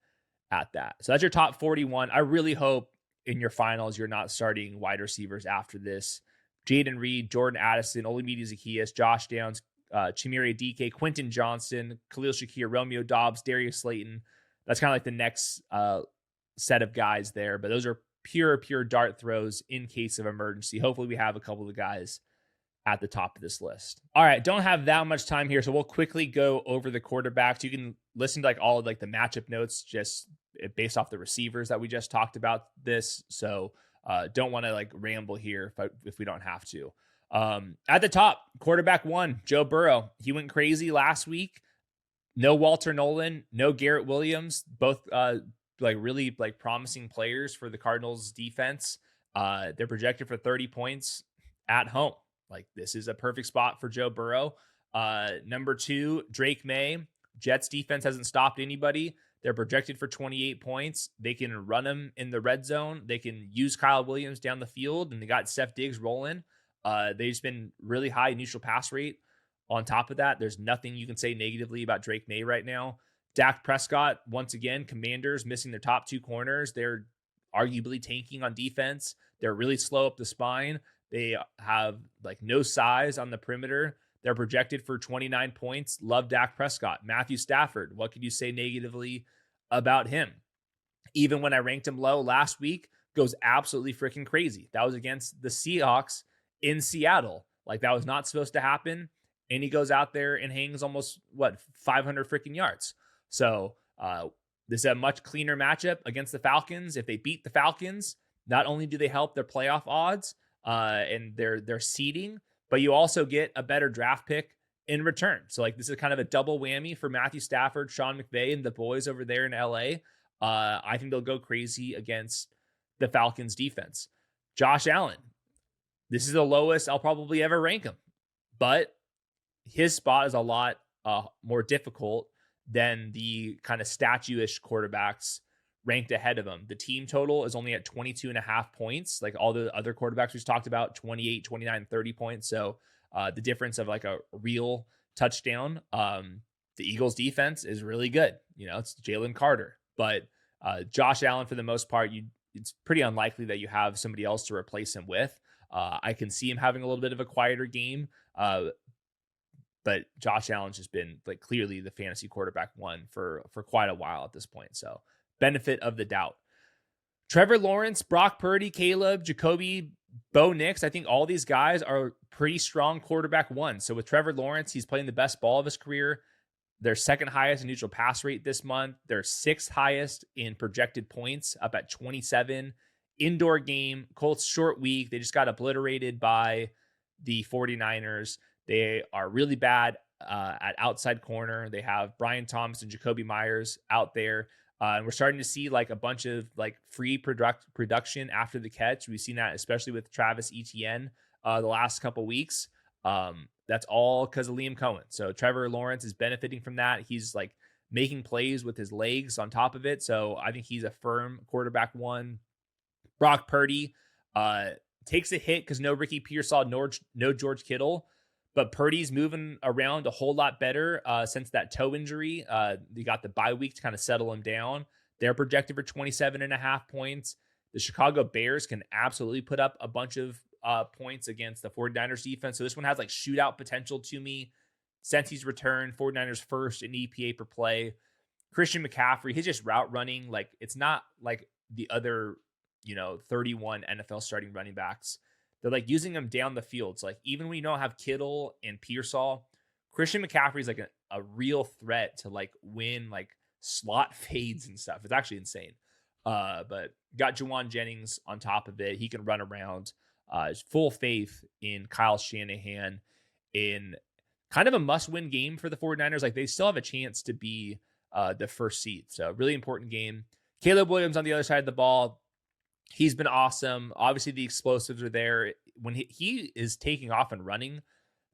at that. So that's your top 41. I really hope in your finals you're not starting wide receivers after this. Jaden Reed, Jordan Addison, Olamide Zaccheaus, Josh Downs, Chimere DK, Quentin Johnson, Khalil Shakir, Romeo Dobbs, Darius Slayton. That's kind of like the next set of guys there. But those are pure dart throws in case of emergency. Hopefully we have a couple of guys at the top of this list. All right, don't have that much time here, so we'll quickly go over the quarterbacks. You can listen to like all of like the matchup notes just based off the receivers that we just talked about this. So don't want to like ramble here if we don't have to. At the top, quarterback 1, Joe Burrow. He went crazy last week. No Walter Nolan, no Garrett Williams, both like really like promising players for the Cardinals defense. They're projected for 30 points at home. Like this is a perfect spot for Joe Burrow. Number 2, Drake May. Jets defense hasn't stopped anybody. They're projected for 28 points. They can run them in the red zone. They can use Kyle Williams down the field, and they got Steph Diggs rolling. They've just been really high initial pass rate. On top of that, there's nothing you can say negatively about Drake May right now. Dak Prescott, once again, Commanders missing their top 2 corners. They're arguably tanking on defense. They're really slow up the spine. They have like no size on the perimeter. They're projected for 29 points. Love Dak Prescott. Matthew Stafford. What could you say negatively about him? Even when I ranked him low last week, goes absolutely freaking crazy. That was against the Seahawks in Seattle. Like, that was not supposed to happen. And he goes out there and hangs almost 500 freaking yards. So this is a much cleaner matchup against the Falcons. If they beat the Falcons, not only do they help their playoff odds and their seeding, but you also get a better draft pick in return. So like, this is kind of a double whammy for Matthew Stafford, Sean McVay, and the boys over there in LA. I think they'll go crazy against the Falcons defense. Josh Allen. This is the lowest I'll probably ever rank him, but his spot is a lot more difficult than the kind of statue-ish quarterbacks ranked ahead of him. The team total is only at 22.5 points. Like all the other quarterbacks we've talked about, 28, 29, 30 points. So the difference of like a real touchdown. The Eagles defense is really good. You know, it's Jalen Carter, but Josh Allen, for the most part, it's pretty unlikely that you have somebody else to replace him with. I can see him having a little bit of a quieter game. But Josh Allen's just been like clearly the fantasy quarterback one for quite a while at this point. So benefit of the doubt. Trevor Lawrence, Brock Purdy, Caleb, Jacoby, Bo Nix. I think all these guys are pretty strong quarterback ones. So with Trevor Lawrence, he's playing the best ball of his career. They're second highest in neutral pass rate this month. They're sixth highest in projected points, up at 27. Indoor game, Colts short week. They just got obliterated by the 49ers. They are really bad at outside corner. They have Brian Thomas and Jakobi Meyers out there. And we're starting to see like a bunch of like free production after the catch. We've seen that especially with Travis Etienne the last couple weeks. That's all because of Liam Cohen. So Trevor Lawrence is benefiting from that. He's like making plays with his legs on top of it. So I think he's a firm quarterback one. Brock Purdy takes a hit because no Ricky Pearsall, no George Kittle. But Purdy's moving around a whole lot better since that toe injury. They got the bye week to kind of settle him down. They're projected for 27.5 points. The Chicago Bears can absolutely put up a bunch of points against the 49ers defense. So this one has like shootout potential to me. Since he's returned, 49ers first in EPA per play. Christian McCaffrey, his just route running, like it's not like the other, 31 NFL starting running backs. They're like using him down the field. So like even when you don't have Kittle and Pearsall, Christian McCaffrey is like a real threat to like win like slot fades and stuff. It's actually insane. But got Jauan Jennings on top of it. He can run around. Full faith in Kyle Shanahan in kind of a must-win game for the 49ers. Like they still have a chance to be the first seed. So really important game. Caleb Williams on the other side of the ball. He's been awesome. Obviously, the explosives are there. When he is taking off and running,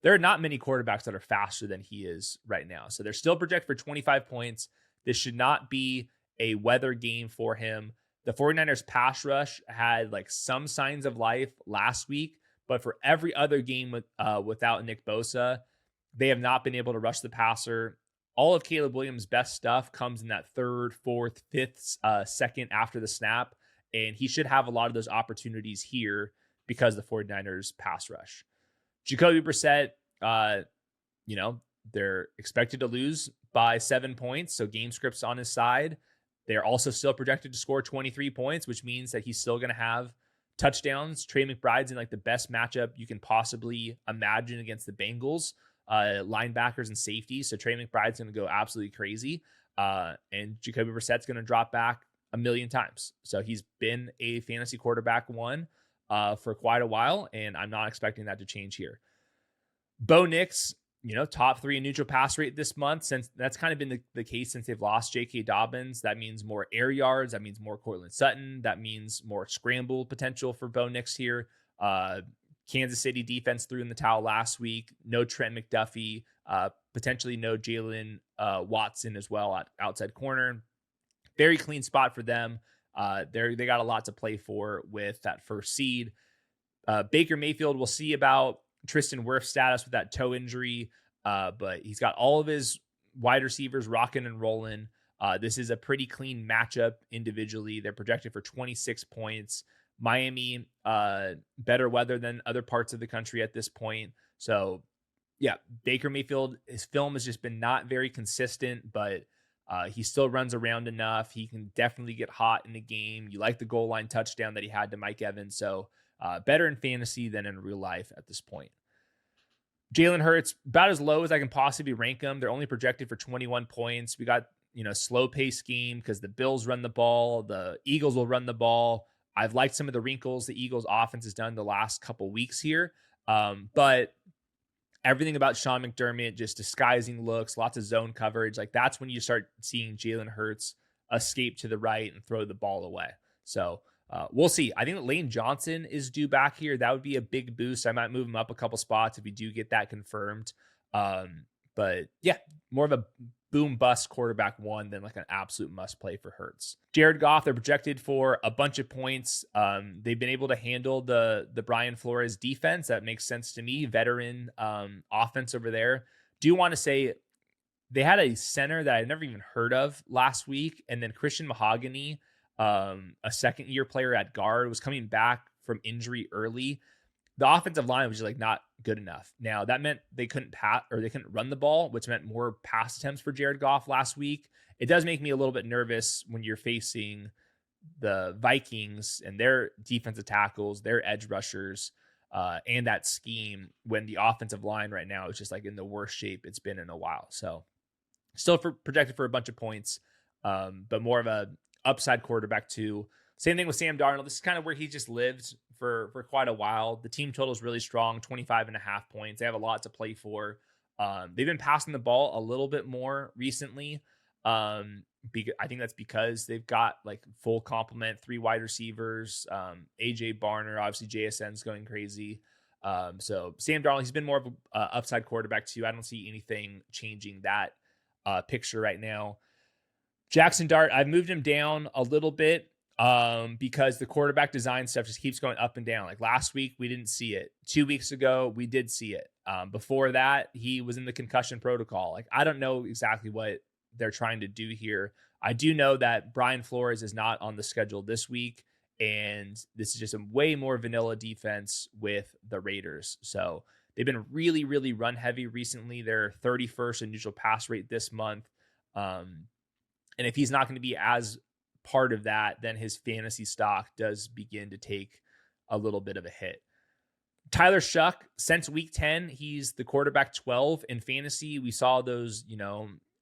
there are not many quarterbacks that are faster than he is right now. So they're still projected for 25 points. This should not be a weather game for him. The 49ers pass rush had like some signs of life last week, but for every other game without Nick Bosa, they have not been able to rush the passer. All of Caleb Williams' best stuff comes in that third, fourth, fifth second after the snap. And he should have a lot of those opportunities here because the 49ers pass rush. Jacoby Brissett, they're expected to lose by 7 points. So game script's on his side. They're also still projected to score 23 points, which means that he's still going to have touchdowns. Trey McBride's in like the best matchup you can possibly imagine against the Bengals, linebackers and safety. So Trey McBride's going to go absolutely crazy. And Jacoby Brissett's going to drop back a million times. So he's been a fantasy quarterback one for quite a while, and I'm not expecting that to change here. Bo Nix, top 3 in neutral pass rate this month, since that's kind of been the case since they've lost J.K. Dobbins. That means more air yards. That means more Courtland Sutton. That means more scramble potential for Bo Nix here. Kansas City defense threw in the towel last week. No Trent McDuffie. Potentially no Jalen Watson as well at outside corner. Very clean spot for them. They got a lot to play for with that first seed. Baker Mayfield, we'll see about Tristan Wirf's status with that toe injury, but he's got all of his wide receivers rocking and rolling. This is a pretty clean matchup individually. They're projected for 26 points. Miami, better weather than other parts of the country at this point. So yeah, Baker Mayfield, his film has just been not very consistent, but he still runs around enough. He can definitely get hot in the game. You like the goal line touchdown that he had to Mike Evans. So better in fantasy than in real life at this point. Jalen Hurts, about as low as I can possibly rank them. They're only projected for 21 points. We got, slow pace game because the Bills run the ball. The Eagles will run the ball. I've liked some of the wrinkles the Eagles offense has done the last couple weeks here. But everything about Sean McDermott, just disguising looks, lots of zone coverage. Like that's when you start seeing Jalen Hurts escape to the right and throw the ball away. So we'll see. I think that Lane Johnson is due back here. That would be a big boost. I might move him up a couple spots if we do get that confirmed. But yeah, more of a boom bust quarterback one than like an absolute must play for Hurts. Jared Goff, they're projected for a bunch of points. They've been able to handle the Brian Flores defense. That makes sense to me. Veteran offense over there. Do want to say they had a center that I'd never even heard of last week. And then Christian Mahogany, a second-year player at guard, was coming back from injury early. The offensive line was just like not good enough. Now that meant they couldn't run the ball, which meant more pass attempts for Jared Goff last week. It does make me a little bit nervous when you're facing the Vikings and their defensive tackles, their edge rushers, and that scheme when the offensive line right now is just like in the worst shape it's been in a while. So still projected for a bunch of points, but more of a upside quarterback too. Same thing with Sam Darnold. This is kind of where he just lived for quite a while. The team total is really strong, 25.5 points. They have a lot to play for. They've been passing the ball a little bit more recently. I think that's because they've got like full complement, 3 wide receivers. AJ Barner, obviously JSN's going crazy. So Sam Darnold, he's been more of an upside quarterback too. I don't see anything changing that picture right now. Jackson Dart, I've moved him down a little bit because the quarterback design stuff just keeps going up and down. Like last week, we didn't see it. 2 weeks ago, we did see it. Before that, he was in the concussion protocol. Like, I don't know exactly what they're trying to do here. I do know that Brian Flores is not on the schedule this week, and this is just a way more vanilla defense with the Raiders. So they've been really, really run heavy recently. They're 31st in neutral pass rate this month. And if he's not going to be as part of that, then his fantasy stock does begin to take a little bit of a hit. Tyler Shuck, since week 10, he's the quarterback 12 in fantasy. We saw those,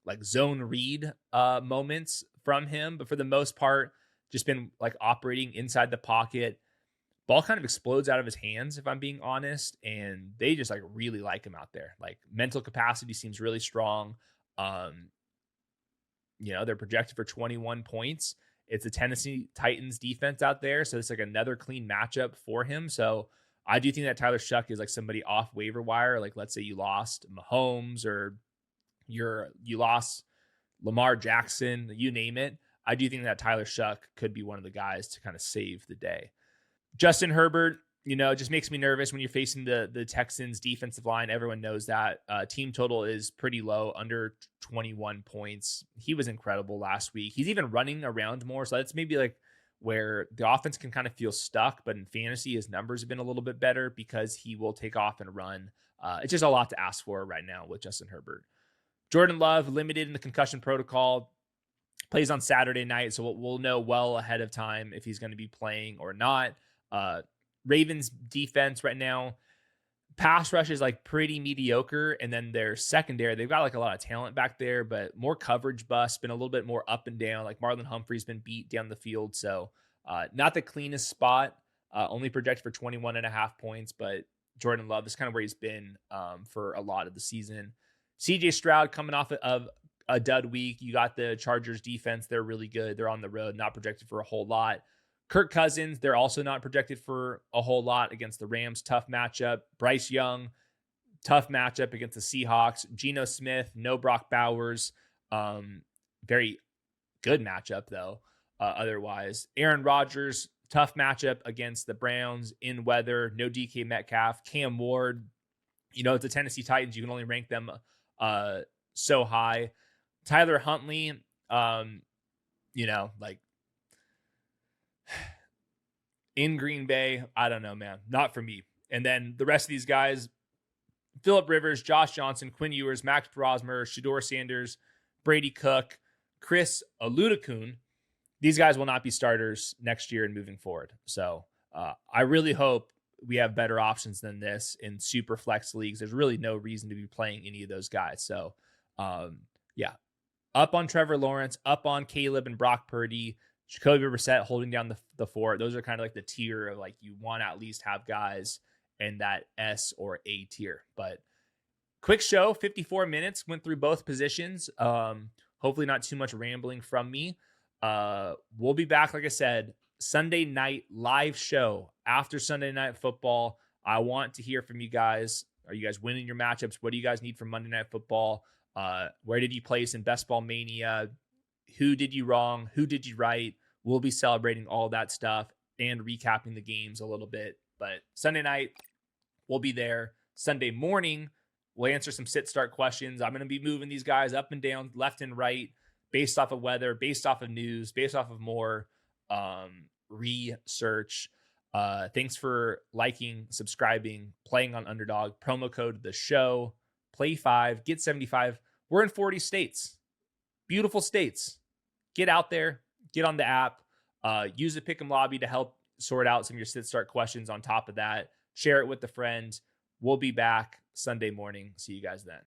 like zone read moments from him, but for the most part, just been like operating inside the pocket. Ball kind of explodes out of his hands, if I'm being honest, and they just like really like him out there. Like mental capacity seems really strong. They're projected for 21 points. It's a Tennessee Titans defense out there, so it's like another clean matchup for him. So I do think that Tyler Shuck is like somebody off waiver wire. Like let's say you lost Mahomes or you lost Lamar Jackson, you name it. I do think that Tyler Shuck could be one of the guys to kind of save the day. Justin Herbert, it just makes me nervous when you're facing the Texans defensive line. Everyone knows that. Team total is pretty low, under 21 points. He was incredible last week. He's even running around more. So that's maybe like where the offense can kind of feel stuck. But in fantasy, his numbers have been a little bit better because he will take off and run. It's just a lot to ask for right now with Justin Herbert. Jordan Love, limited in the concussion protocol, plays on Saturday night. So we'll know well ahead of time if he's going to be playing or not. Ravens defense right now, pass rush is like pretty mediocre. And then their secondary, they've got like a lot of talent back there, but more coverage bust, been a little bit more up and down. Like Marlon Humphrey's been beat down the field. So not the cleanest spot, only projected for 21.5 points, but Jordan Love is kind of where he's been for a lot of the season. CJ Stroud coming off of a dud week. You got the Chargers defense. They're really good. They're on the road, not projected for a whole lot. Kirk Cousins, they're also not projected for a whole lot against the Rams. Tough matchup. Bryce Young, tough matchup against the Seahawks. Geno Smith, no Brock Bowers. Very good matchup, though, otherwise. Aaron Rodgers, tough matchup against the Browns in weather. No DK Metcalf. Cam Ward, it's the Tennessee Titans. You can only rank them so high. Tyler Huntley, in Green Bay. I don't know, man. Not for me. And then the rest of these guys, Phillip Rivers, Josh Johnson, Quinn Ewers, Max Brosmer, Shador Sanders, Brady Cook, Chris Aludakun. These guys will not be starters next year and moving forward. So I really hope we have better options than this in super flex leagues. There's really no reason to be playing any of those guys. So yeah, up on Trevor Lawrence, up on Caleb and Brock Purdy, Jacoby Brissett holding down the fort. Those are kind of like the tier of like you want to at least have guys in that S or A tier. But quick show, 54 minutes, went through both positions. Hopefully not too much rambling from me. We'll be back, like I said, Sunday night live show after Sunday Night Football. I want to hear from you guys. Are you guys winning your matchups? What do you guys need for Monday Night Football? Where did you place in Best Ball Mania? Who did you wrong? Who did you right? We'll be celebrating all that stuff and recapping the games a little bit. But Sunday night, we'll be there. Sunday morning, we'll answer some sit-start questions. I'm going to be moving these guys up and down, left and right, based off of weather, based off of news, based off of more research. Thanks for liking, subscribing, playing on Underdog. Promo code the show. Play 5, get 75. We're in 40 states. Beautiful states. Get out there. Get on the app. Use the Pick'em lobby to help sort out some of your sit-start questions on top of that. Share it with a friend. We'll be back Sunday morning. See you guys then.